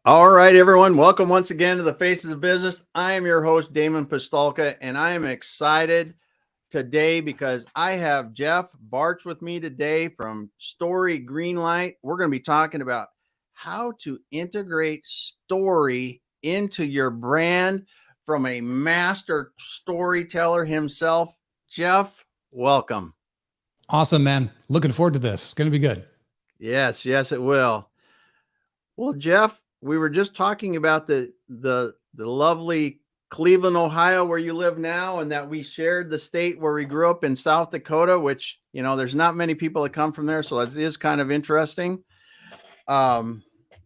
All right, everyone. Welcome once again to the Faces of Business. I am your host, Damon Pistulka, and I am excited today because I have Jeff Bartsch with me today from Story Greenlight. We're going to be talking about how to integrate story into your brand from a master storyteller himself. Jeff, welcome. Awesome, man. Looking forward to this. It's going to be good. Yes, it will. Well, Jeff, we were just talking about the lovely Cleveland, Ohio, where you live now, and that we shared the state where we grew up in South Dakota, which, you know, there's not many people that come from there. So it is kind of interesting. And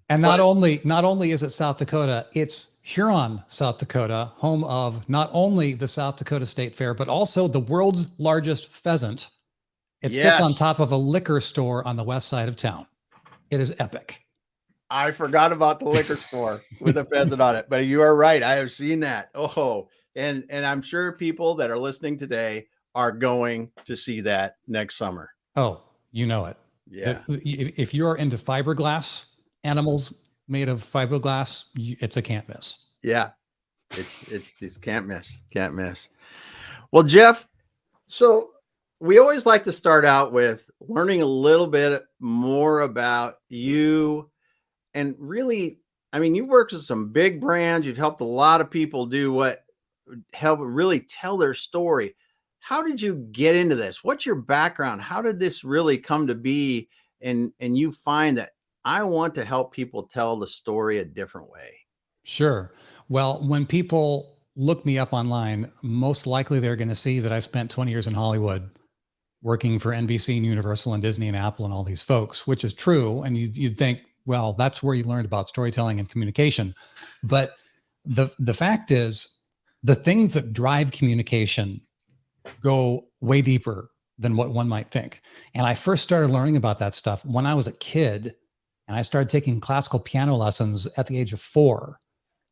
not only is it South Dakota, it's Huron, South Dakota, home of not only the South Dakota State Fair, but also the world's largest pheasant. It sits on top of a liquor store on the west side of town. It is epic. I forgot about the liquor store with a pheasant on it, but you are right. I have seen that. Oh, and I'm sure people that are listening today are going to see that next summer. Oh, you know it. Yeah. If you're into fiberglass, animals made of fiberglass, it's a can't miss. Yeah. It's can't miss. Well, Jeff, so we always like to start out with learning a little bit more about you. And really, I mean, you worked with some big brands. You've helped a lot of people help really tell their story. How did you get into this? What's your background? How did this really come to be? And you find that I want to help people tell the story a different way. Sure. Well, when people look me up online, most likely they're going to see that I spent 20 years in Hollywood working for NBC and Universal and Disney and Apple and all these folks, which is true. And you'd think, well, that's where you learned about storytelling and communication. But the fact is, the things that drive communication go way deeper than what one might think. And I first started learning about that stuff when I was a kid, and I started taking classical piano lessons at the age of 4.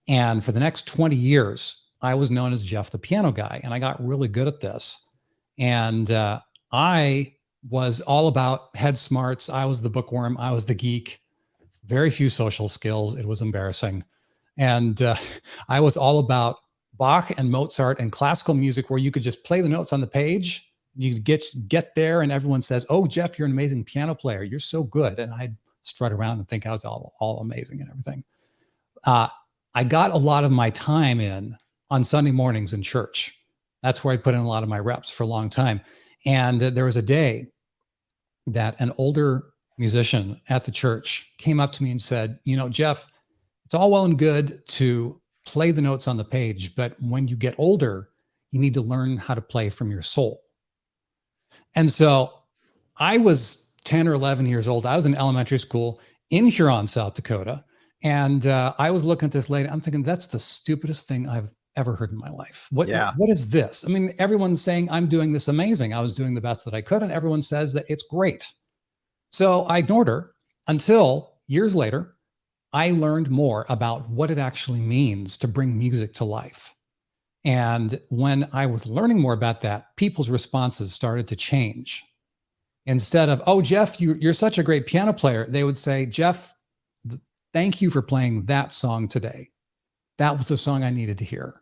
And for the next 20 years, I was known as Jeff the Piano Guy, and I got really good at this. And I was all about head smarts. I was the bookworm. I was the geek. Very few social skills. It was embarrassing. And I was all about Bach and Mozart and classical music where you could just play the notes on the page. You get there and everyone says, "Oh, Jeff, you're an amazing piano player. You're so good." And I'd strut around and think I was all amazing and everything. I got a lot of my time in on Sunday mornings in church. That's where I put in a lot of my reps for a long time. And there was a day that an older musician at the church came up to me and said, "You know, Jeff, it's all well and good to play the notes on the page, but when you get older, you need to learn how to play from your soul." And so I was 10 or 11 years old. I was in elementary school in Huron, South Dakota. And I was looking at this lady. I'm thinking, that's the stupidest thing I've ever heard in my life. What is this? I mean, everyone's saying I'm doing this amazing. I was doing the best that I could. And everyone says that it's great. So I ignored her until years later, I learned more about what it actually means to bring music to life. And when I was learning more about that, people's responses started to change. Instead of, "Oh, Jeff, you're such a great piano player," they would say, "Jeff, thank you for playing that song today. That was the song I needed to hear."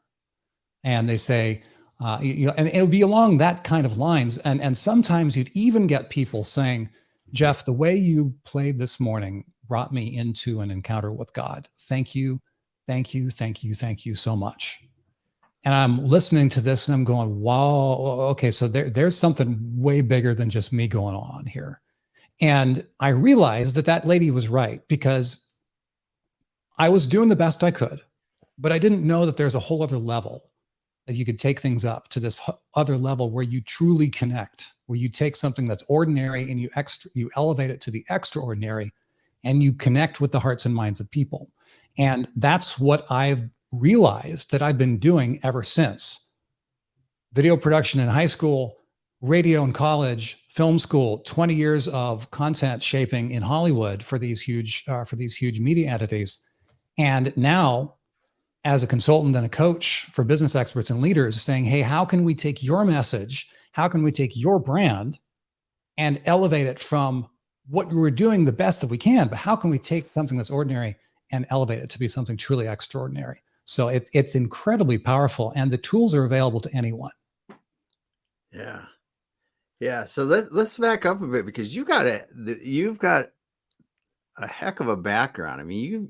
And they say, and it would be along that kind of lines. And sometimes you'd even get people saying, "Jeff, the way you played this morning brought me into an encounter with God. Thank you, thank you, thank you, thank you so much." And I'm listening to this and I'm going, wow, okay, so there's something way bigger than just me going on here. And I realized that lady was right, because I was doing the best I could, but I didn't know that there's a whole other level that you could take things up to, this other level where you truly connect, where you take something that's ordinary and you elevate it to the extraordinary, and you connect with the hearts and minds of people. And that's what I've realized that I've been doing ever since. Video production in high school, radio in college, film school, 20 years of content shaping in Hollywood for these huge media entities. And now, as a consultant and a coach for business experts and leaders, saying, "Hey, how can we take your message? How can we take your brand and elevate it from what we're doing the best that we can? But how can we take something that's ordinary and elevate it to be something truly extraordinary. So it's incredibly powerful, and the tools are available to anyone. Yeah. Yeah. So let's back up a bit, because you've got a heck of a background. I mean, you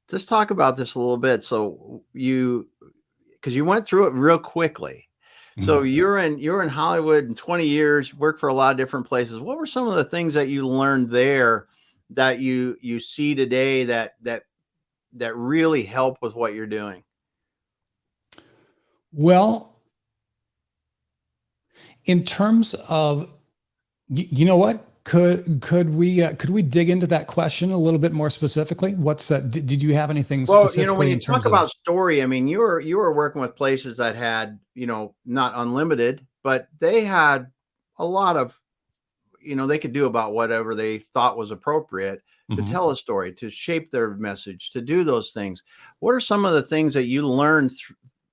just talk about this a little bit. So because you went through it real quickly. So you're in Hollywood in 20 years, worked for a lot of different places. What were some of the things that you learned there that you see today that really help with what you're doing? Well, in terms of, you know what, could we dig into that question a little bit more specifically? What's did you have anything specifically? When you in terms talk about story, I mean, you were working with places that had, not unlimited, but they had a lot of, they could do about whatever they thought was appropriate to tell a story, to shape their message, to do those things. What are some of the things that you learned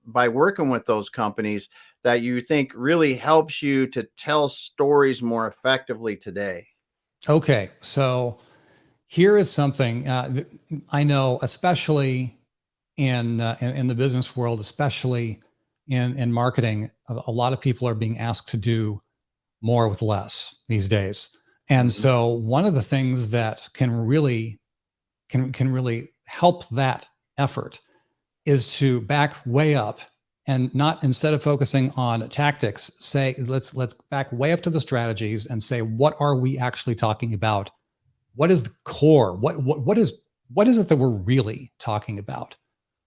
by working with those companies that you think really helps you to tell stories more effectively today? Okay, so here is something I know, especially in the business world, especially in marketing. A lot of people are being asked to do more with less these days, and so one of the things that can really help that effort is to back way up, and not, instead of focusing on tactics, say let's back way up to the strategies and say, what are we actually talking about? What is the core? What is it that we're really talking about?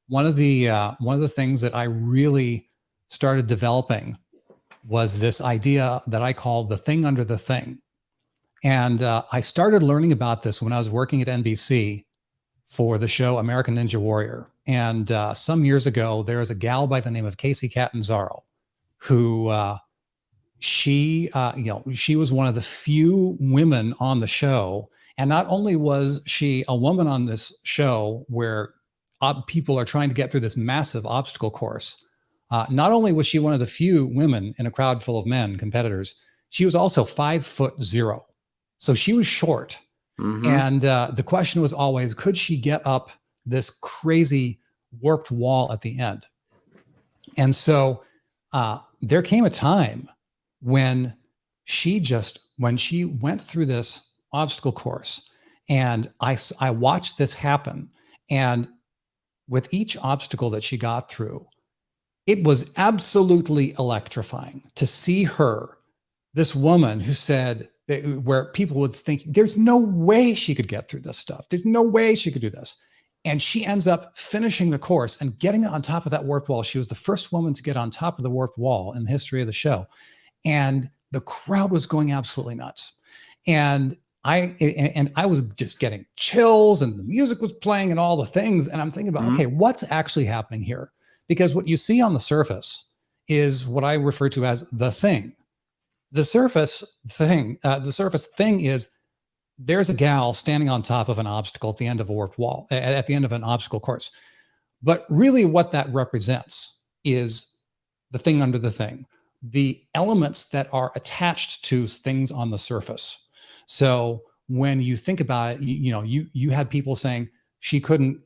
One of the things that I really started developing was this idea that I call the thing under the thing. And I started learning about this when I was working at NBC for the show American Ninja Warrior. And some years ago, there was a gal by the name of Casey Catanzaro, who she was one of the few women on the show. And not only was she a woman on this show where people are trying to get through this massive obstacle course, not only was she one of the few women in a crowd full of men competitors, she was also 5'0". So she was short. And the question was always, could she get up this crazy warped wall at the end? And so there came a time when she went through this obstacle course, and I watched this happen. And with each obstacle that she got through, it was absolutely electrifying to see her, this woman who said, where people would think, there's no way she could get through this stuff. There's no way she could do this. And she ends up finishing the course and getting on top of that warped wall. She was the first woman to get on top of the warped wall in the history of the show. And the crowd was going absolutely nuts. And I was just getting chills, and the music was playing and all the things. And I'm thinking about, okay, what's actually happening here? Because what you see on the surface is what I refer to as the thing. The surface thing is, there's a gal standing on top of an obstacle at the end of a warped wall, at the end of an obstacle course. But really what that represents is the thing under the thing, the elements that are attached to things on the surface. So when you think about it, you had people saying she couldn't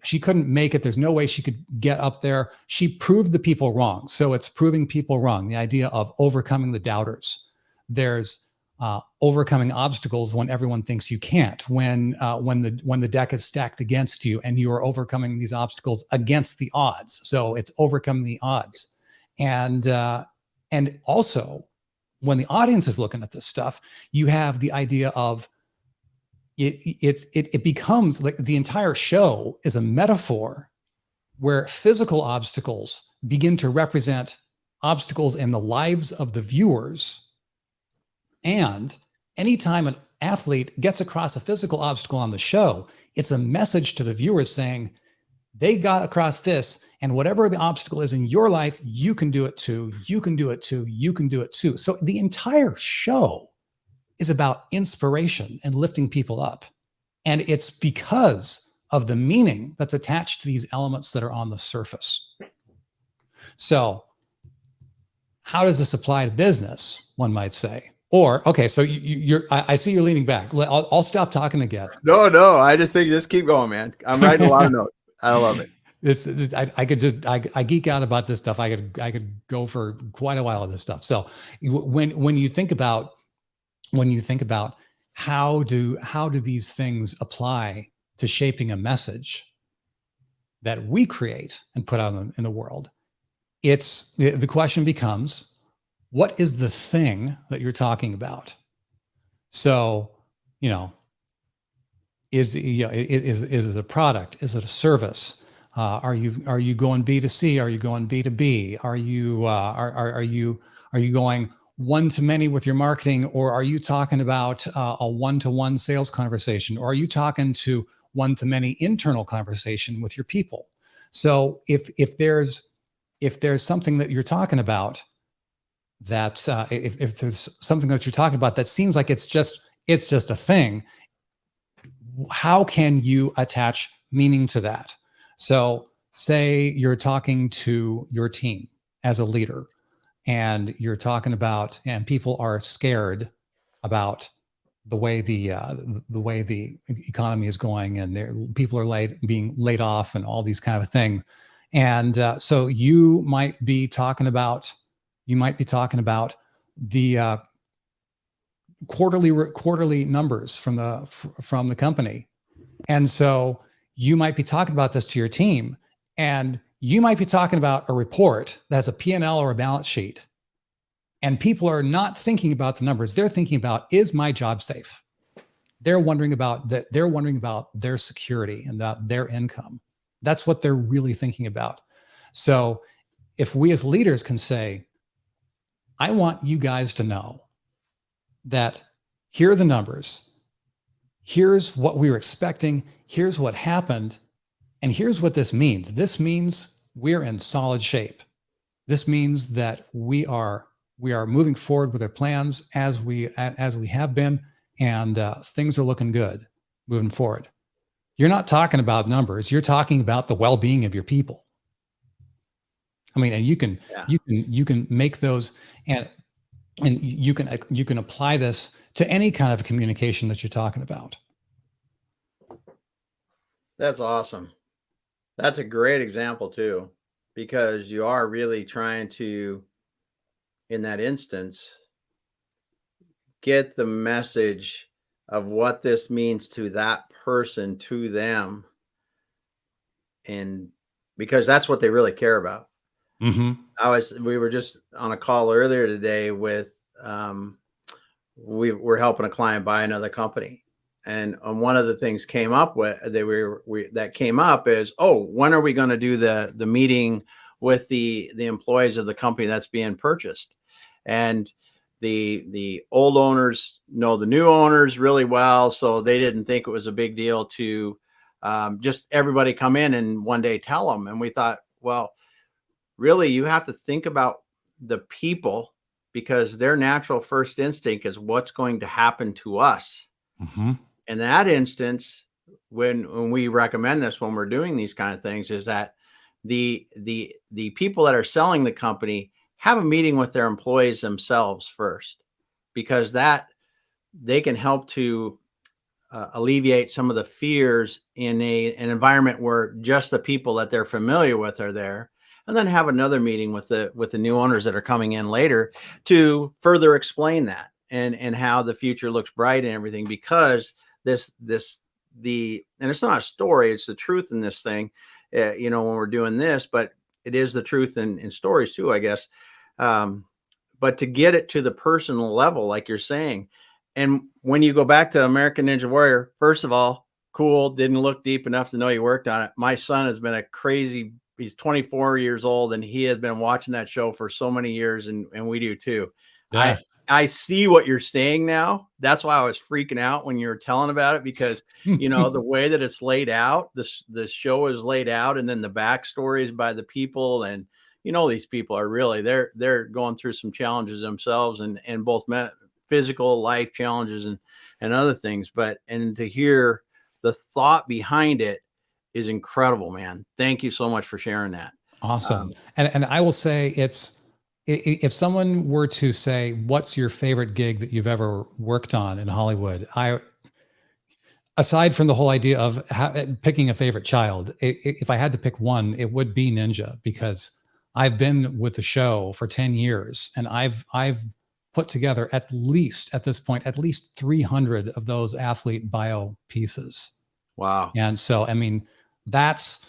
make it. There's no way she could get up there. She proved the people wrong. So it's proving people wrong. The idea of overcoming the doubters. There's overcoming obstacles when everyone thinks you can't, when the deck is stacked against you and you are overcoming these obstacles against the odds. So it's overcoming the odds. And also, when the audience is looking at this stuff, you have the idea of it becomes like the entire show is a metaphor where physical obstacles begin to represent obstacles in the lives of the viewers. And anytime an athlete gets across a physical obstacle on the show, it's a message to the viewers saying, they got across this, and whatever the obstacle is in your life, you can do it too. You can do it too. You can do it too. So the entire show is about inspiration and lifting people up. And it's because of the meaning that's attached to these elements that are on the surface. So how does this apply to business, one might say? Or, okay, so I see you're leaning back. I'll stop talking again. No, I just think just keep going, man. I'm writing a lot of notes. I love it. I could just I geek out about this stuff. I could go for quite a while of this stuff. So when you think about how do these things apply to shaping a message that we create and put out in the world, it's the question becomes, what is the thing that you're talking about? So, is it a product? Is it a service? Are you going B2C? Are you going B2B? Are you going one to many with your marketing, or are you talking about a one-to-one sales conversation, or are you talking to one to many internal conversation with your people? So if there's something that you're talking about that if there's something that you're talking about that seems like it's just a thing, how can you attach meaning to that? So say you're talking to your team as a leader, and you're talking about, and people are scared about the way the economy is going, and people are being laid off and all these kind of things. And so you might be talking about the quarterly numbers from the company. And so you might be talking about this to your team, and you might be talking about a report that's a P&L or a balance sheet. And people are not thinking about the numbers. They're thinking about, is my job safe? They're wondering about that. They're wondering about their security and their income. That's what they're really thinking about. So if we as leaders can say, I want you guys to know that here are the numbers. Here's what we were expecting. Here's what happened. And here's what this means. This means we're in solid shape. This means that we are moving forward with our plans as we have been, and things are looking good moving forward. You're not talking about numbers. You're talking about the well-being of your people. I mean, and you can make those, and you can apply this to any kind of communication that you're talking about. That's awesome. That's a great example too, because you are really trying to, in that instance, get the message of what this means to that person, to them, and because that's what they really care about. Mm-hmm. We were just on a call earlier today with we were helping a client buy another company, and one of the things came up with that came up is, oh, when are we going to do the meeting with the employees of the company that's being purchased? And the old owners know the new owners really well, so they didn't think it was a big deal to just everybody come in and one day tell them. And we thought, well, really, you have to think about the people, because their natural first instinct is what's going to happen to us. Mm-hmm. In that instance, when we recommend this, when we're doing these kind of things, is that the people that are selling the company have a meeting with their employees themselves first, because that they can help to alleviate some of the fears in an environment where just the people that they're familiar with are there, and then have another meeting with the new owners that are coming in later to further explain that and how the future looks bright and everything, because and it's not a story, it's the truth in this thing, when we're doing this, but it is the truth in stories too, I guess. But to get it to the personal level, like you're saying, and when you go back to American Ninja Warrior, first of all, cool, didn't look deep enough to know you worked on it. My son has been he's 24 years old, and he has been watching that show for so many years, and we do too. Yeah. I see what you're saying now. That's why I was freaking out when you were telling about it, because the way that it's laid out, the show is laid out, and then the backstories by the people, and these people are really they're going through some challenges themselves, and both physical life challenges and other things, and to hear the thought behind it is incredible, man. Thank you so much for sharing that. Awesome. And I will say If someone were to say, what's your favorite gig that you've ever worked on in Hollywood? Aside from the whole idea of picking a favorite child, if I had to pick one, it would be Ninja, because I've been with the show for 10 years and I've put together at least 300 of those athlete bio pieces. Wow. And so, I mean, that's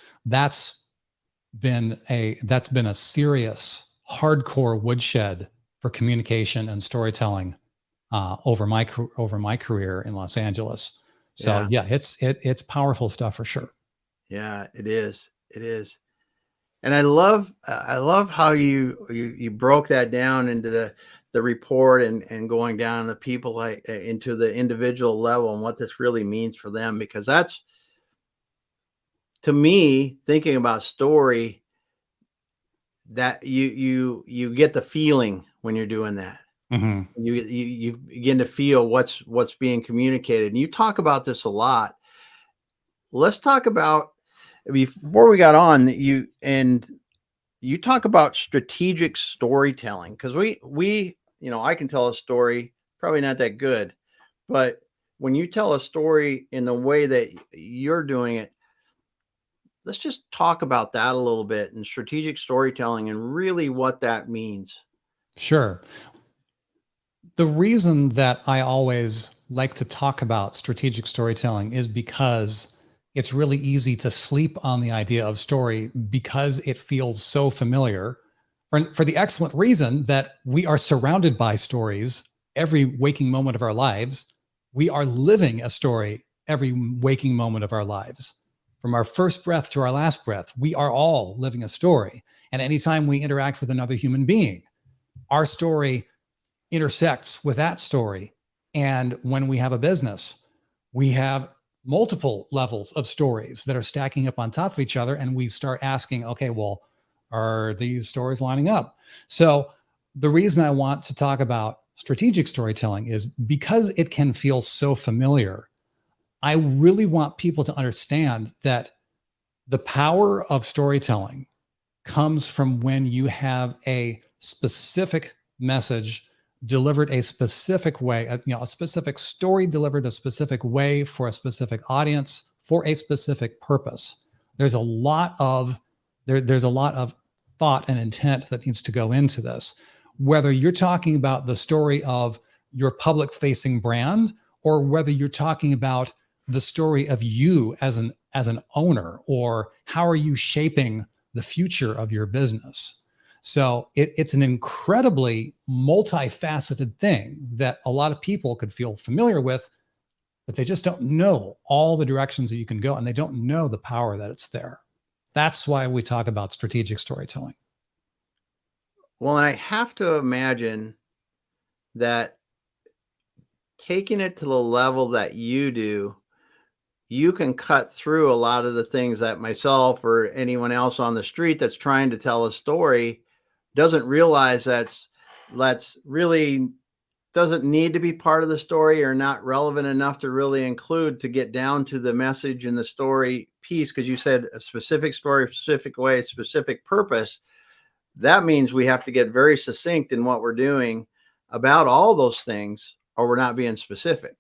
been a serious hardcore woodshed for communication and storytelling over my career in Los Angeles. So yeah, it's powerful stuff for sure. Yeah, it is. It is. And I love how you broke that down into the report and going down the people, like into the individual level, and what this really means for them, because that's, to me, thinking about story, that you get the feeling when you're doing that. Mm-hmm. You begin to feel what's being communicated. And you talk about this a lot. Let's talk about, before we got on, you talk about strategic storytelling, because we I can tell a story, probably not that good, but when you tell a story in the way that you're doing it, let's just talk about that a little bit, and strategic storytelling and really what that means. Sure. The reason that I always like to talk about strategic storytelling is because it's really easy to sleep on the idea of story, because it feels so familiar, for the excellent reason that we are surrounded by stories every waking moment of our lives. We are living a story every waking moment of our lives. From our first breath to our last breath, we are all living a story. And anytime we interact with another human being, our story intersects with that story. And when we have a business, we have multiple levels of stories that are stacking up on top of each other. And we start asking, okay, well, are these stories lining up? So the reason I want to talk about strategic storytelling is because it can feel so familiar. I really want people to understand that the power of storytelling comes from when you have a specific message delivered a specific way, a specific story delivered a specific way for a specific audience for a specific purpose. There's a lot of thought and intent that needs to go into this. Whether you're talking about the story of your public facing brand, or whether you're talking about the story of you as an owner, or how are you shaping the future of your business. So it's an incredibly multifaceted thing that a lot of people could feel familiar with, but they just don't know all the directions that you can go, and they don't know the power that it's there. That's why we talk about strategic storytelling. Well, and I have to imagine that taking it to the level that you do, you can cut through a lot of the things that myself or anyone else on the street that's trying to tell a story doesn't realize that's really doesn't need to be part of the story, or not relevant enough to really include, to get down to the message in the story piece. Because you said a specific story, specific way, specific purpose. That means we have to get very succinct in what we're doing about all those things, or we're not being specific.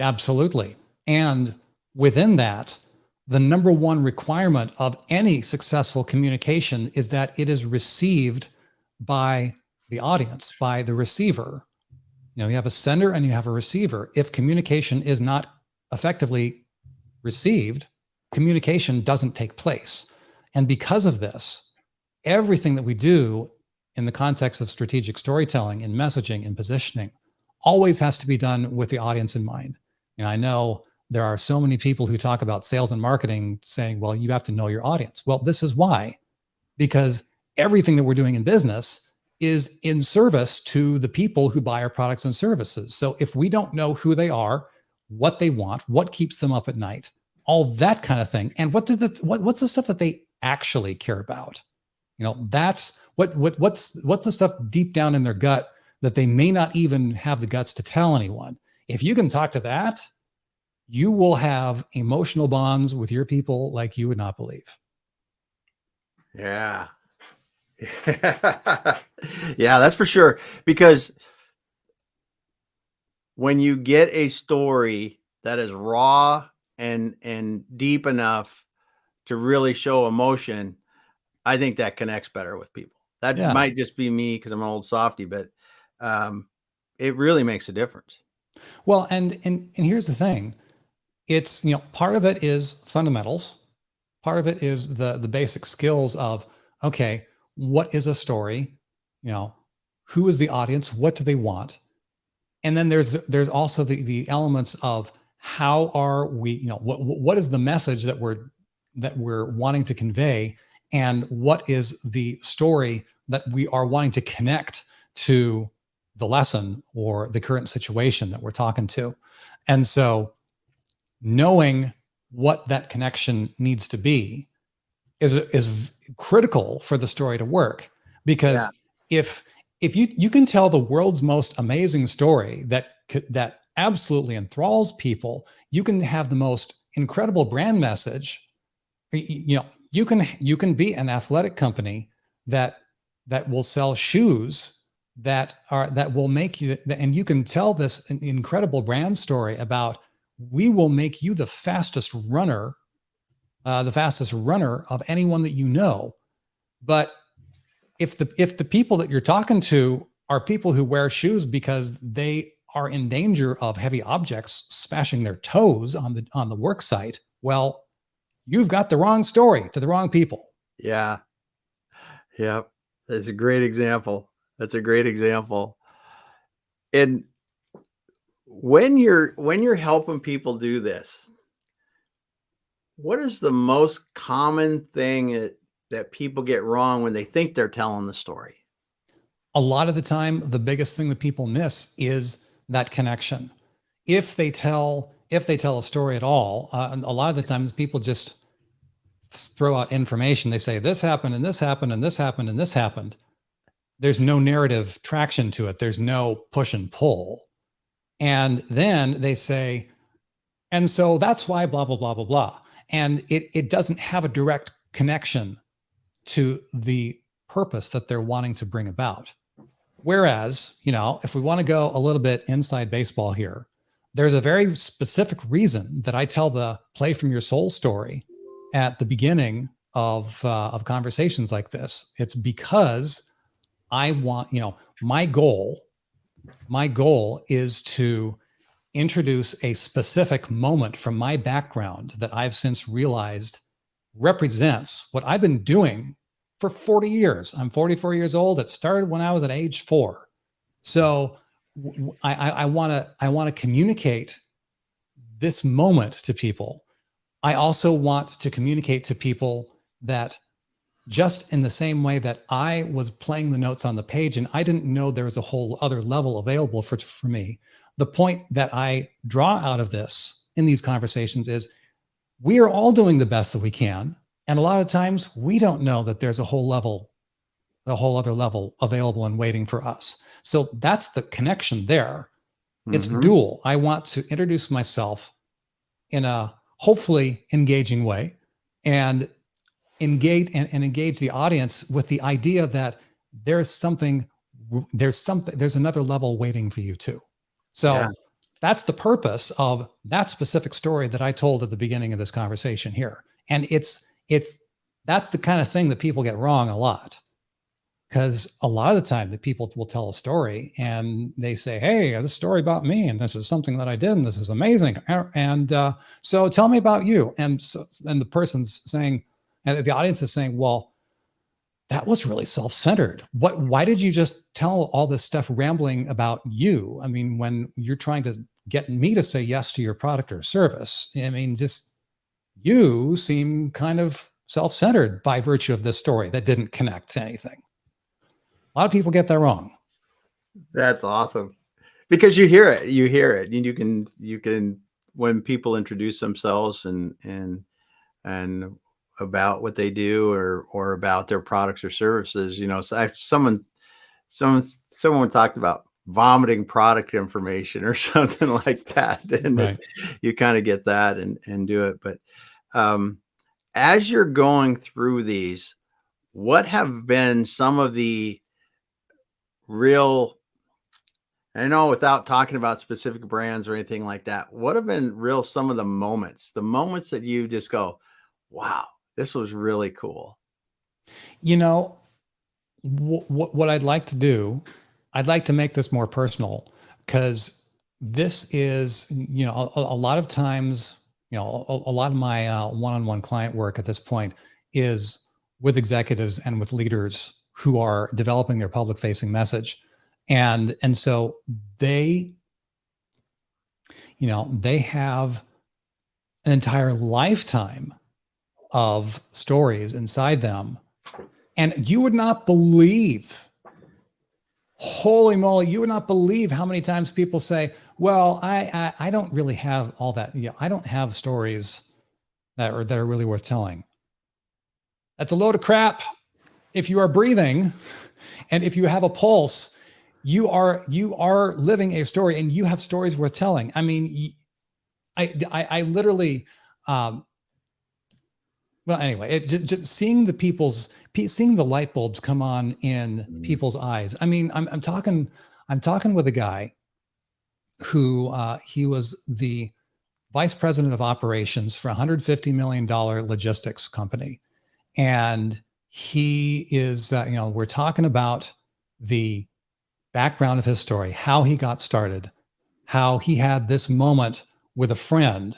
Absolutely. And within that, the number one requirement of any successful communication is that it is received by the audience, by the receiver. You have a sender and you have a receiver. If communication is not effectively received, communication doesn't take place. And because of this, everything that we do in the context of strategic storytelling, in messaging, in positioning, always has to be done with the audience in mind. I know there are so many people who talk about sales and marketing saying, well, you have to know your audience. Well, this is why, because everything that we're doing in business is in service to the people who buy our products and services. So if we don't know who they are, what they want, what keeps them up at night, all that kind of thing, and what's the stuff that they actually care about, that's what's the stuff deep down in their gut that they may not even have the guts to tell anyone. If you can talk to that, you will have emotional bonds with your people like you would not believe. Yeah. Yeah, that's for sure. Because when you get a story that is raw and deep enough to really show emotion, I think that connects better with people. That Yeah. might just be me because I'm an old softy, but um, it really makes a difference. Well, and here's the thing. It's, part of it is fundamentals. Part of it is the basic skills of, okay, what is a story? Who is the audience? What do they want? And then there's also the elements of how are we, what is the message that we're wanting to convey, and what is the story that we are wanting to connect to the lesson or the current situation that we're talking to. And so knowing what that connection needs to be is critical for the story to work, Yeah. because if you can tell the world's most amazing story that absolutely enthralls people, you can have the most incredible brand message. You can be an athletic company that will sell shoes that will make you, and you can tell this incredible brand story about, we will make you the fastest runner of anyone that you know. But if the people that you're talking to are people who wear shoes because they are in danger of heavy objects smashing their toes on the work site, well, you've got the wrong story to the wrong people. Yeah. Yep. That's a great example. That's a great example. And when you're helping people do this, what is the most common thing that people get wrong when they think they're telling the story? A lot of the time, the biggest thing that people miss is that connection. If they tell a story at all, a lot of the times people just throw out information. They say this happened and this happened and this happened and this happened. There's no narrative traction to it. There's no push and pull. And then they say, and so that's why blah, blah, blah, blah, blah. And it doesn't have a direct connection to the purpose that they're wanting to bring about. Whereas, if we want to go a little bit inside baseball here, there's a very specific reason that I tell the play from your soul story at the beginning of conversations like this. It's because I want, my goal is to introduce a specific moment from my background that I've since realized represents what I've been doing for 40 years. I'm 44 years old. It started when I was at age 4. So I want to communicate this moment to people. I also want to communicate to people that, just in the same way that I was playing the notes on the page and I didn't know there was a whole other level available for me, the point that I draw out of this in these conversations is, we are all doing the best that we can. And a lot of times we don't know that there's a whole other level available and waiting for us. So that's the connection there. It's dual. I want to introduce myself in a hopefully engaging way, and engage the audience with the idea that there's another level waiting for you too. So Yeah. that's the purpose of that specific story that I told at the beginning of this conversation here. And that's the kind of thing that people get wrong a lot. Because a lot of the time that people will tell a story and they say, hey, this story about me, and this is something that I did, and this is amazing. And so tell me about you. And the person's saying, and the audience is saying, well, that was really self-centered. Why did you just tell all this stuff rambling about you? I mean, when you're trying to get me to say yes to your product or service, I mean, just you seem kind of self-centered by virtue of this story that didn't connect to anything. A lot of people get that wrong. That's awesome. Because you hear it, and you can when people introduce themselves and about what they do or about their products or services, so someone talked about vomiting product information or something like that, and Right. you kind of get that and do it. But as you're going through these, what have been some of the real, I know without talking about specific brands or anything like that, what have been real some of the moments that you just go, wow, this was really cool? You know, what I'd like to do, I'd like to make this more personal, because this is, a lot of times, a lot of my one-on-one client work at this point is with executives and with leaders who are developing their public facing message. And so they, they have an entire lifetime of stories inside them. And you would not believe, holy moly, you would not believe how many times people say, well, I don't really have all that. I don't have stories that are really worth telling. That's a load of crap. If you are breathing and if you have a pulse, you are living a story, and you have stories worth telling. I mean, I literally, well, anyway, just seeing seeing the light bulbs come on in people's eyes. I mean, I'm talking with a guy who he was the vice president of operations for $150 million logistics company. And he is, we're talking about the background of his story, how he got started, how he had this moment with a friend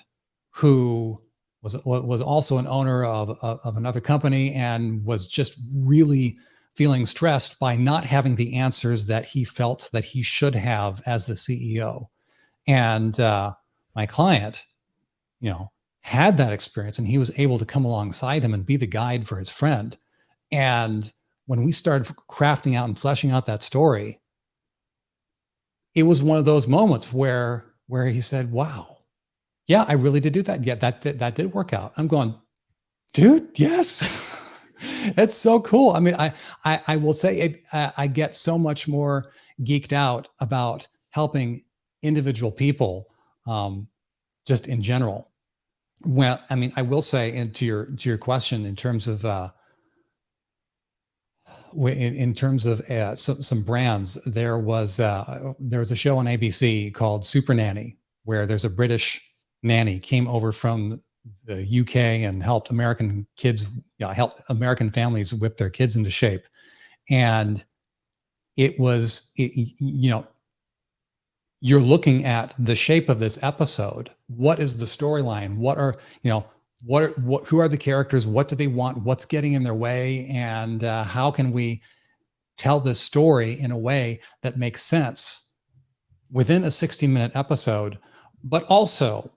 who was also an owner of another company, and was just really feeling stressed by not having the answers that he felt that he should have as the CEO. And my client, had that experience, and he was able to come alongside him and be the guide for his friend. And when we started crafting out and fleshing out that story, it was one of those moments where he said, wow, yeah, I really did do that. Yeah, that did work out. I'm going, dude, yes. It's so cool. I mean, I will say it, I get so much more geeked out about helping individual people, just in general. Well, I mean, I will say, and to your question, in terms of some brands, there was a show on ABC called Super Nanny, where there's a British nanny came over from the UK and helped American kids, help American families whip their kids into shape. And you're looking at the shape of this episode. What is the storyline? What are, who are the characters? What do they want? What's getting in their way? And how can we tell this story in a way that makes sense within a 60-minute episode? But also,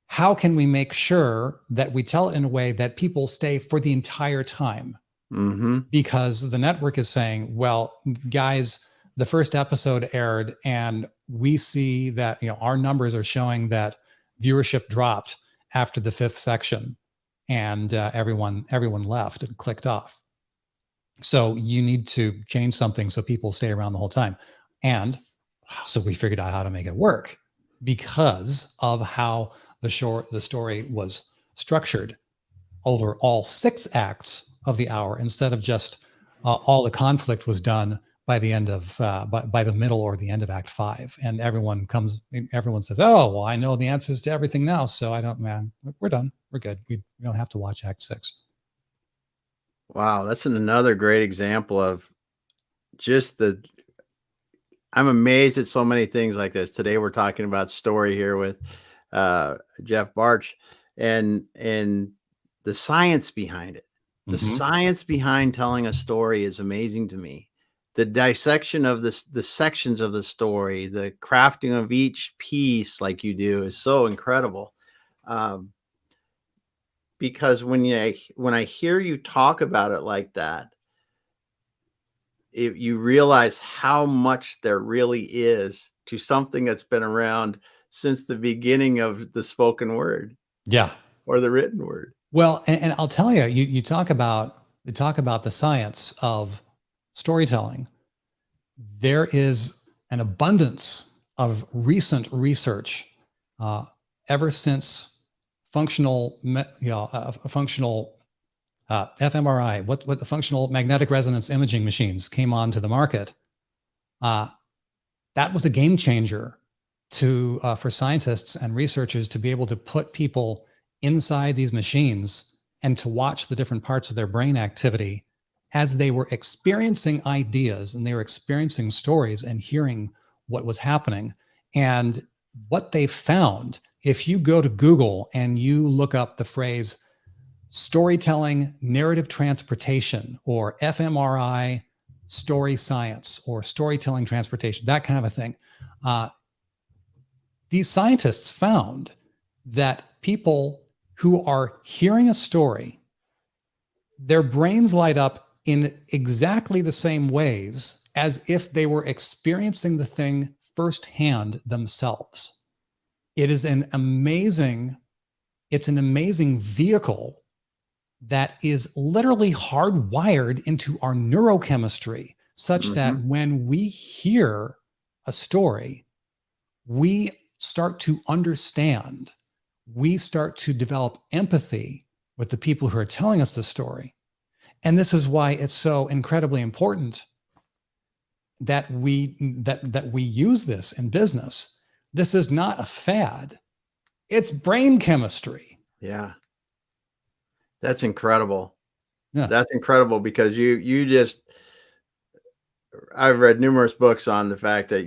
how can we make sure that we tell it in a way that people stay for the entire time? Mm-hmm. Because the network is saying, well, guys, the first episode aired, and we see that our numbers are showing that viewership dropped after the 5th section, and everyone left and clicked off. So you need to change something so people stay around the whole time. And so we figured out how to make it work, because of how the story was structured over all 6 acts of the hour, instead of just all the conflict was done by the end of by the middle or the end of Act 5, and everyone says, "Oh, well, I know the answers to everything now, so we're done, we're good. We don't have to watch Act 6." Wow, that's another great example of just I'm amazed at so many things like this. Today we're talking about story here with Jeff Bartsch, and the science behind it. The science behind telling a story is amazing to me. The dissection of the sections of the story, the crafting of each piece like you do is so incredible. Because when I hear you talk about it like that, you realize how much there really is to something that's been around since the beginning of the spoken word. Yeah. Or the written word. Well, and I'll tell you, you talk about the science of storytelling. There is an abundance of recent research ever since functional fMRI, what the functional magnetic resonance imaging machines came onto the market, that was a game changer for scientists and researchers to be able to put people inside these machines and to watch the different parts of their brain activity as they were experiencing ideas and they were experiencing stories and hearing what was happening. And what they found, if you go to Google and you look up the phrase storytelling, narrative transportation, or fMRI, story science, or storytelling transportation, that kind of a thing, these scientists found that people who are hearing a story, their brains light up in exactly the same ways as if they were experiencing the thing firsthand themselves. It's an amazing vehicle that is literally hardwired into our neurochemistry, such that when we hear a story, we start to understand, we start to develop empathy with the people who are telling us the story. And this is why it's so incredibly important that we use this in business. This is not a fad. It's brain chemistry. Yeah. That's incredible. Yeah. That's incredible because I've read numerous books on the fact that,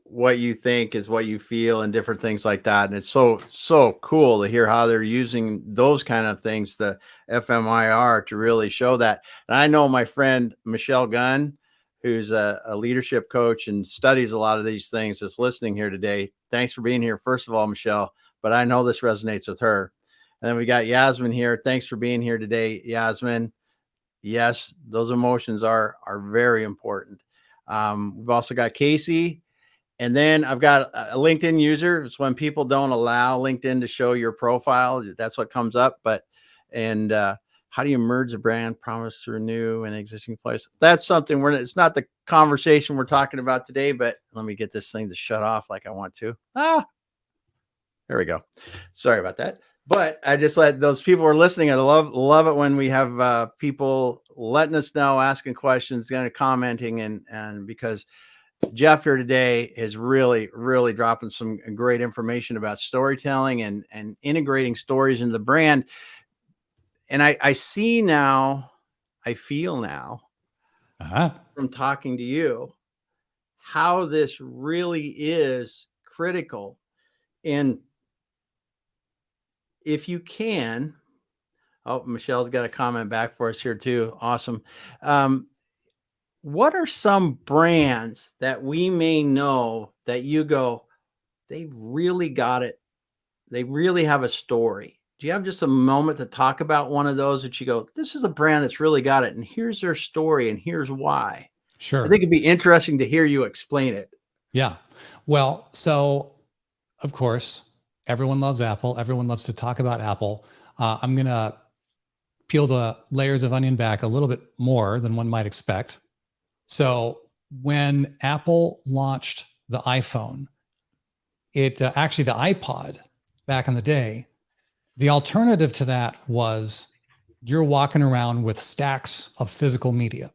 what you think is what you feel and different things like that. And it's so cool to hear how they're using those kind of things, the fMRI, to really show that. And I know my friend, Michelle Gunn, who's a leadership coach and studies a lot of these things, is listening here today. Thanks for being here. First of all, Michelle, but I know this resonates with her. And then we got Yasmin here. Thanks for being here today, Yasmin. Yes, those emotions are very important. We've also got Casey. And then I've got a LinkedIn user. It's when people don't allow LinkedIn to show your profile. That's what comes up. How do you merge a brand promise through new and existing place? That's something it's not the conversation we're talking about today, but let me get this thing to shut off like I want to. There we go. Sorry about that. But I just let those people who are listening. I love it when we have people letting us know, asking questions, kind of commenting, and because Jeff here today is really, really dropping some great information about storytelling and integrating stories into the brand. And I see now, I feel now from talking to you, how this really is critical. And if you can, Michelle's got a comment back for us here too. Awesome. What are some brands that we may know that you go, they really got it? They really have a story. Do you have just a moment to talk about one of those that you go, this is a brand that's really got it, and here's their story, and here's why? Sure. I think it'd be interesting to hear you explain it. Yeah. Well, so of course, everyone loves Apple. Everyone loves to talk about Apple. I'm going to peel the layers of onion back a little bit more than one might expect. So when Apple launched the iPhone, actually the iPod back in the day, the alternative to that was you're walking around with stacks of physical media.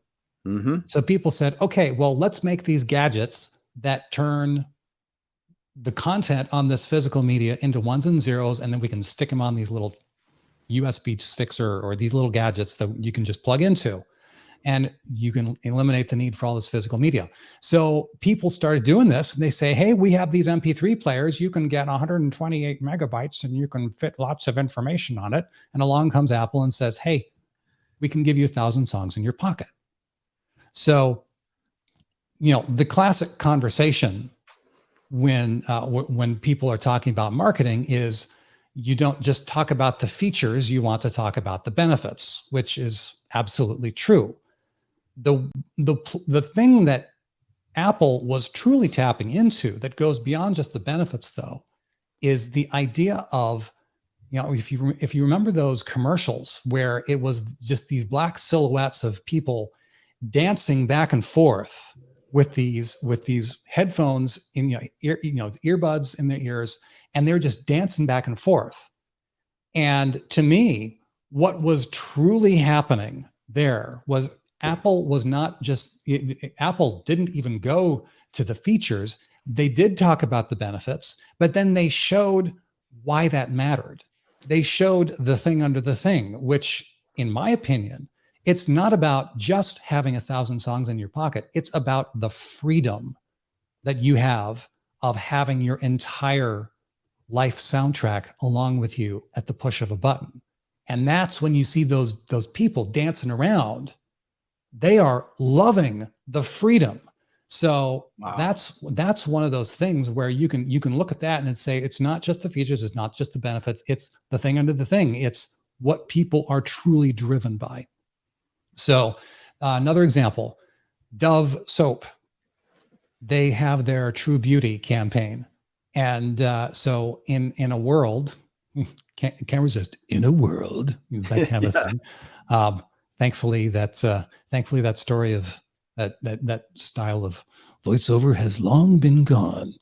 Mm-hmm. So people said, okay, well, let's make these gadgets that turn the content on this physical media into ones and zeros, and then we can stick them on these little USB sticks or these little gadgets that you can just plug into, and you can eliminate the need for all this physical media. So people started doing this, and they say, hey, we have these MP3 players. You can get 128 megabytes and you can fit lots of information on it. And along comes Apple and says, hey, we can give you 1,000 songs in your pocket. So, the classic conversation when people are talking about marketing is you don't just talk about the features, you want to talk about the benefits, which is absolutely true. The thing that Apple was truly tapping into that goes beyond just the benefits, though, is the idea of, if you remember those commercials where it was just these black silhouettes of people dancing back and forth with these headphones in earbuds in their ears, and they're just dancing back and forth. And to me, what was truly happening there was Apple was not just, Apple didn't even go to the features. They did talk about the benefits, but then they showed why that mattered. They showed the thing under the thing, which, in my opinion, it's not about just having 1,000 songs in your pocket. It's about the freedom that you have of having your entire life soundtrack along with you at the push of a button. And that's when you see those people dancing around. They are loving the freedom. So Wow. that's one of those things where you can look at that and say, it's not just the features, it's not just the benefits, it's the thing under the thing. It's what people are truly driven by. So another example, Dove soap. They have their True Beauty campaign. And so in a world, can't resist, in a world, that kind of thing. Thankfully that story of that style of voiceover has long been gone.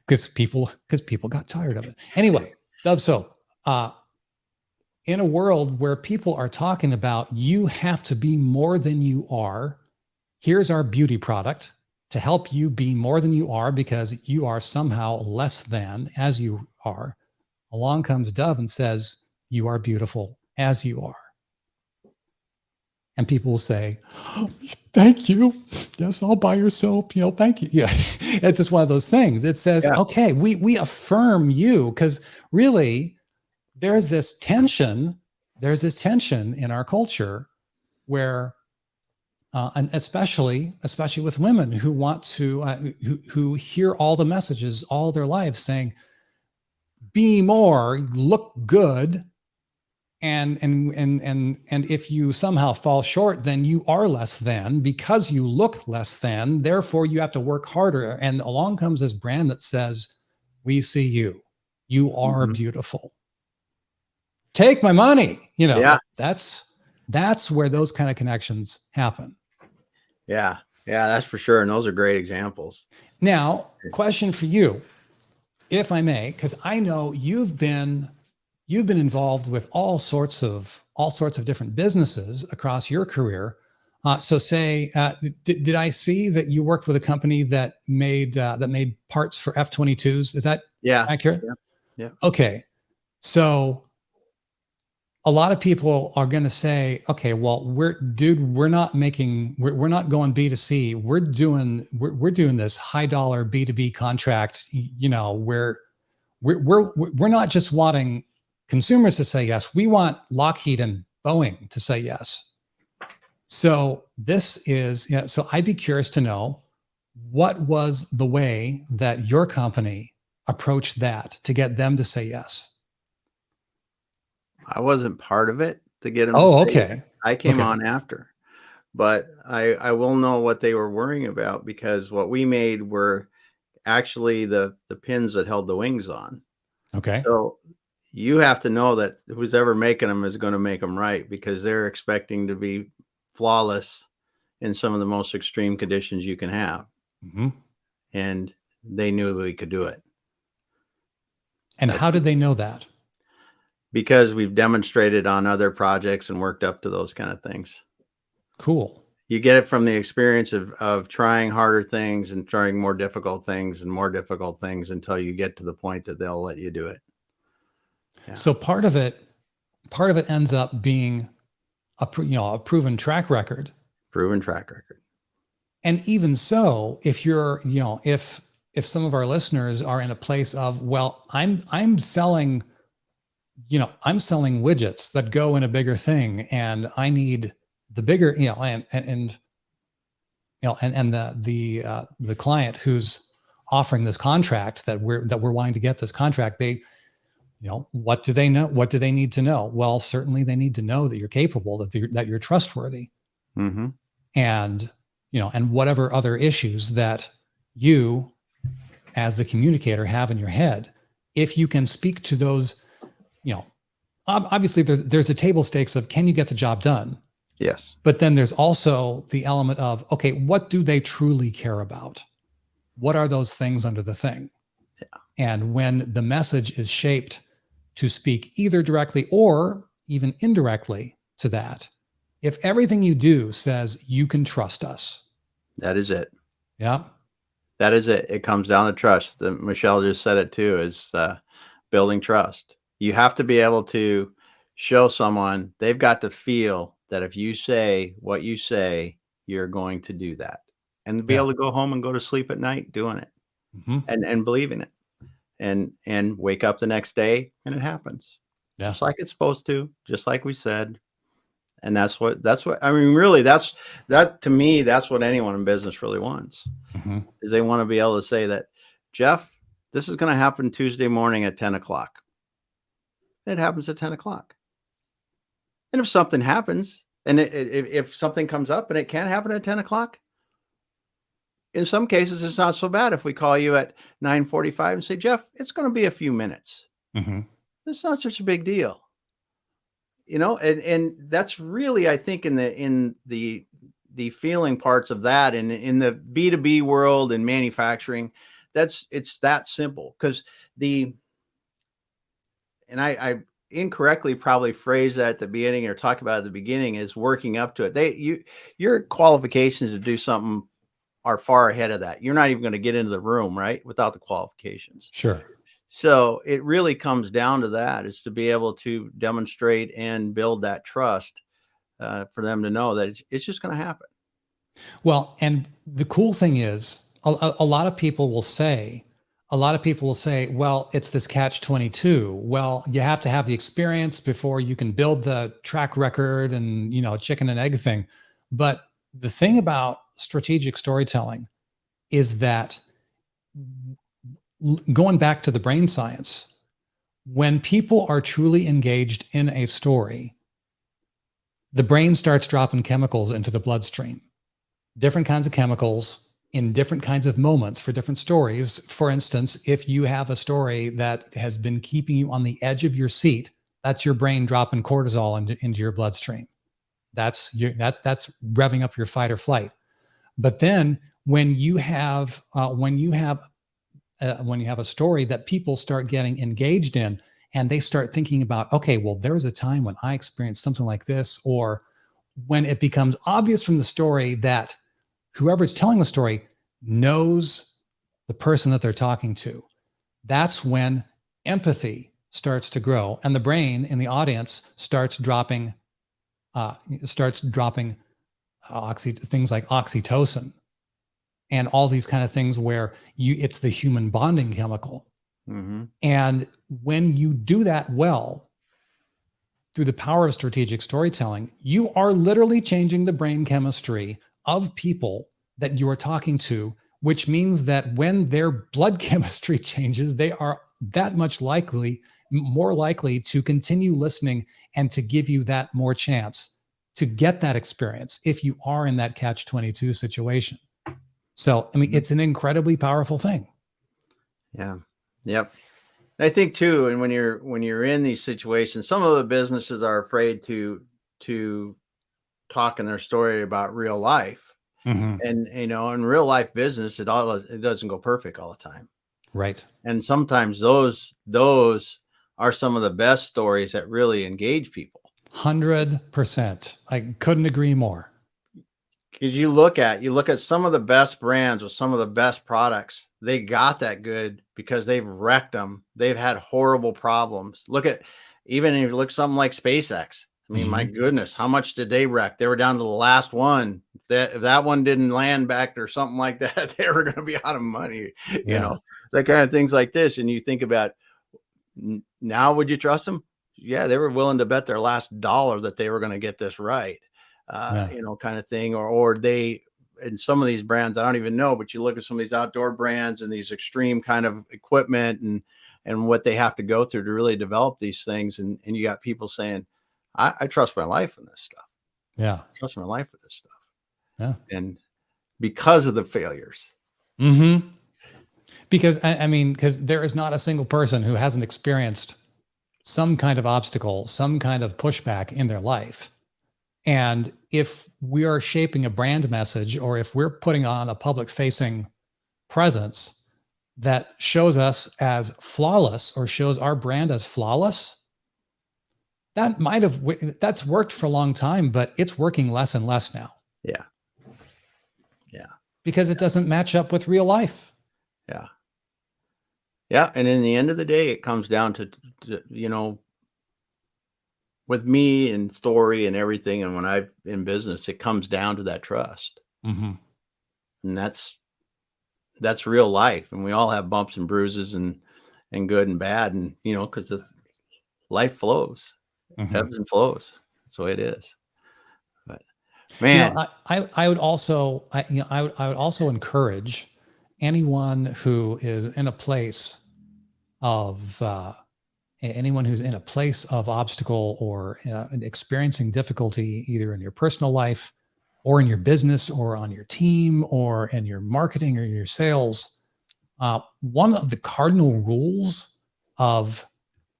Because people got tired of it. Anyway, Dove soap. In a world where people are talking about you have to be more than you are, here's our beauty product to help you be more than you are because you are somehow less than as you are. Along comes Dove and says, you are beautiful as you are. And people will say, oh, thank you. Yes, I'll buy your soap. Thank you. Yeah, it's just one of those things. It says, okay, we affirm you because really there's this tension in our culture where and especially with women who want to who hear all the messages all their lives saying, be more, look good, and if you somehow fall short, then you are less than because you look less than. Therefore, you have to work harder. And along comes this brand that says, "We see you. You are beautiful. Take my money." That's where those kind of connections happen. Yeah, that's for sure. And those are great examples. Now, question for you, if I may, because I know you've been involved with all sorts of different businesses across your career. So say, did I see that you worked with a company that made parts for F-22s? Is that accurate? Yeah. Okay. So a lot of people are going to say, okay, well, we're not going B2C. We're doing this high dollar B2B contract, where we're not just wanting consumers to say yes. We want Lockheed and Boeing to say yes. So so I'd be curious to know, what was the way that your company approached that to get them to say yes? I wasn't part of it to get them. Oh, to say okay. Yes. I came on after, but I will know what they were worrying about, because what we made were actually the pins that held the wings on. Okay. So you have to know that who's ever making them is going to make them right, because they're expecting to be flawless in some of the most extreme conditions you can have. Mm-hmm. And they knew we could do it. And how did they know that? Because we've demonstrated on other projects and worked up to those kind of things. Cool. You get it from the experience of trying harder things and trying more difficult things until you get to the point that they'll let you do it. Yeah. So part of it ends up being a proven track record. And even so, if you're, if some of our listeners are in a place of, well, I'm selling widgets that go in a bigger thing, and I need the bigger, and the client who's offering this contract that we're wanting to get this contract, they, what do they know? What do they need to know? Well, certainly they need to know that you're capable, that you're trustworthy, and and whatever other issues that you, as the communicator, have in your head, if you can speak to those. Obviously there's a table stakes of, can you get the job done? Yes. But then there's also the element of, okay, what do they truly care about? What are those things under the thing? Yeah. And when the message is shaped to speak either directly or even indirectly to that. If everything you do says you can trust us. That is it. Yeah. That is it. It comes down to trust. Michelle just said it too, is building trust. You have to be able to show someone they've got to feel that if you say what you say, you're going to do that, and be able to go home and go to sleep at night doing it, and believing it, and wake up the next day and it happens just like it's supposed to, just like we said. And that's what I mean, really, that to me, that's what anyone in business really wants, is they want to be able to say that, Jeff, this is going to happen Tuesday morning at 10 o'clock. It happens at 10 o'clock. And if something happens, and if something comes up and it can't happen at 10 o'clock, in some cases, it's not so bad if we call you at 9:45 and say, Jeff, it's going to be a few minutes. It's not such a big deal. And that's really, I think, in the feeling parts of that, and in the B2B world and manufacturing, it's that simple. Because I incorrectly probably phrased that at the beginning, or talked about at the beginning, is working up to it. Your qualifications to do something are far ahead of that. You're not even going to get into the room, right, without the qualifications. Sure. So it really comes down to that, is to be able to demonstrate and build that trust for them to know that it's just going to happen. Well, and the cool thing is, a lot of people will say, well, it's this catch-22. Well, you have to have the experience before you can build the track record, and, chicken and egg thing. But the thing about strategic storytelling is that, going back to the brain science, when people are truly engaged in a story, the brain starts dropping chemicals into the bloodstream, different kinds of chemicals in different kinds of moments for different stories. For instance, if you have a story that has been keeping you on the edge of your seat, that's your brain dropping cortisol into your bloodstream. That's revving up your fight or flight. But then when you have a story that people start getting engaged in, and they start thinking about, okay, well, there was a time when I experienced something like this, or when it becomes obvious from the story that whoever's telling the story knows the person that they're talking to, that's when empathy starts to grow, and the brain in the audience starts dropping things like oxytocin and all these kind of things, where it's the human bonding chemical. And when you do that well, through the power of strategic storytelling, you are literally changing the brain chemistry of people that you are talking to, which means that when their blood chemistry changes, they are that much more likely to continue listening and to give you that more chance to get that experience if you are in that catch-22 situation. So, I mean, it's an incredibly powerful thing. Yeah. Yep. I think too, and when you're in these situations, some of the businesses are afraid to talk in their story about real life. And in real life business, it doesn't go perfect all the time. Right. And sometimes those are some of the best stories that really engage people. 100%. I couldn't agree more. Because you look at some of the best brands with some of the best products, they got that good because they've wrecked them. They've had horrible problems. Even if you look at something like SpaceX. I mean, my goodness, how much did they wreck? They were down to the last one. If that one didn't land back or something like that, they were going to be out of money. That kind of things like this. And you think about, now, would you trust them? Yeah, they were willing to bet their last dollar that they were going to get this right. Kind of thing, or they, in some of these brands, I don't even know, but you look at some of these outdoor brands and these extreme kind of equipment and what they have to go through to really develop these things. And you got people saying, I trust my life in this stuff. Yeah. I trust my life with this stuff. Yeah. And because of the failures. Because because there is not a single person who hasn't experienced some kind of obstacle, some kind of pushback in their life. And if we are shaping a brand message, or if we're putting on a public facing presence, that shows us as flawless or shows our brand as flawless, that's worked for a long time, but it's working less and less now. Yeah. Yeah. Because it doesn't match up with real life. Yeah. Yeah. And in the end of the day, it comes down to with me and story and everything. And when I'm in business, it comes down to that trust. Mm-hmm. And that's real life. And we all have bumps and bruises and good and bad. And, cause life flows, ebbs and flows. That's the way it is. But man, I would also, I would also encourage anyone who is in a place of, obstacle or experiencing difficulty, either in your personal life or in your business or on your team or in your marketing or your sales. One of the cardinal rules of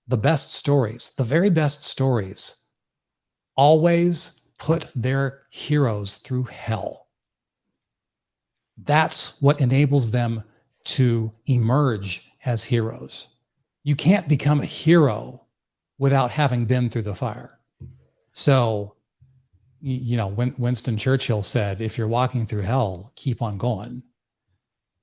the best stories, the very best stories, always put their heroes through hell. That's what enables them to emerge as heroes. You can't become a hero without having been through the fire. So, Winston Churchill said, if you're walking through hell, keep on going.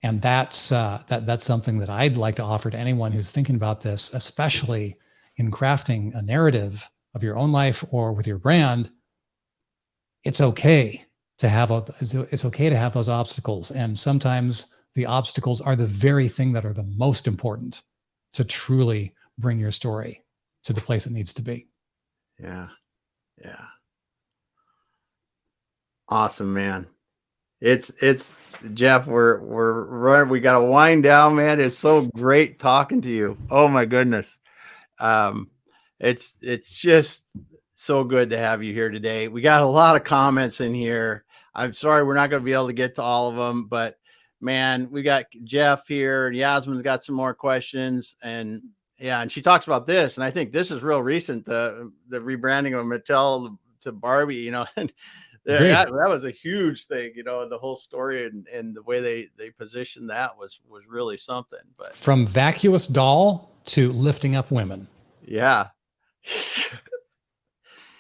And that's something that I'd like to offer to anyone who's thinking about this, especially in crafting a narrative of your own life or with your brand. It's okay to have those obstacles. And sometimes the obstacles are the very thing that are the most important to truly bring your story to the place it needs to be. Yeah. Yeah. Awesome, man. It's Jeff, we're running. We got to wind down, man. It's so great talking to you. Oh my goodness. It's just so good to have you here today. We got a lot of comments in here. I'm sorry we're not going to be able to get to all of them, but man, we got Jeff here and Yasmin's got some more questions, and she talks about this, and I think this is real recent, the rebranding of Mattel to Barbie, and that was a huge thing, the whole story and the way they positioned that was really something. But from vacuous doll to lifting up women. Yeah.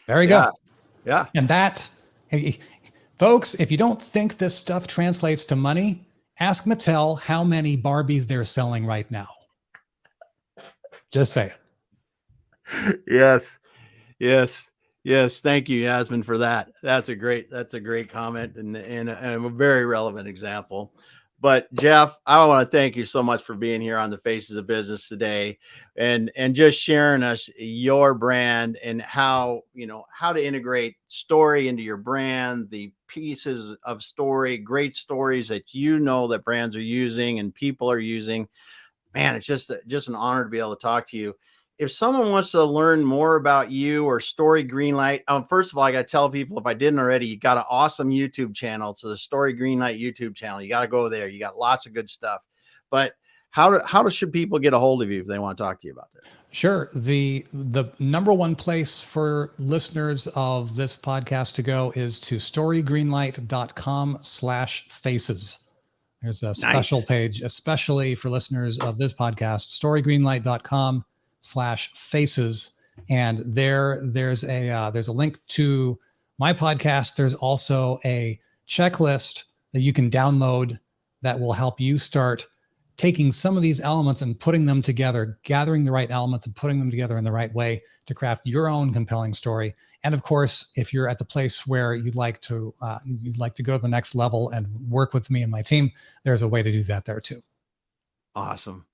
There you go. Yeah. And that, hey, folks, if you don't think this stuff translates to money, ask Mattel how many Barbies they're selling right now. Just say it. Yes. Thank you, Yasmin, for that. That's a great comment and a very relevant example. But Jeff, I want to thank you so much for being here on the Faces of Business today and just sharing us your brand and how to integrate story into your brand, the pieces of story, great stories that that brands are using and people are using. Man, it's just an honor to be able to talk to you. If someone wants to learn more about you or Story Greenlight, first of all, I got to tell people, if I didn't already, you got an awesome YouTube channel. So the Story Greenlight YouTube channel, you got to go there. You got lots of good stuff. But how should people get a hold of you if they want to talk to you about this? Sure. The number one place for listeners of this podcast to go is to storygreenlight.com/faces. There's a special page, especially for listeners of this podcast, storygreenlight.com/faces. And there's a link to my podcast. There's also a checklist that you can download that will help you start taking some of these elements and putting them together, gathering the right elements and putting them together in the right way to craft your own compelling story. And of course, if you're at the place where you'd like to go to the next level and work with me and my team, there's a way to do that there too. Awesome,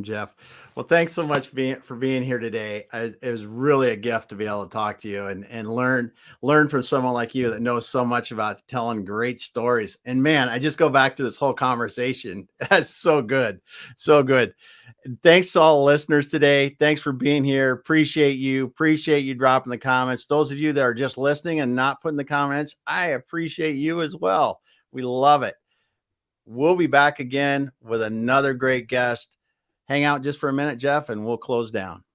Jeff. Well, thanks so much for being here today. It was really a gift to be able to talk to you and learn from someone like you that knows so much about telling great stories. And man, I just go back to this whole conversation. That's so good. So good. Thanks to all the listeners today. Thanks for being here. Appreciate you dropping the comments. Those of you that are just listening and not putting the comments, I appreciate you as well. We love it. We'll be back again with another great guest. Hang out just for a minute, Jeff, and we'll close down.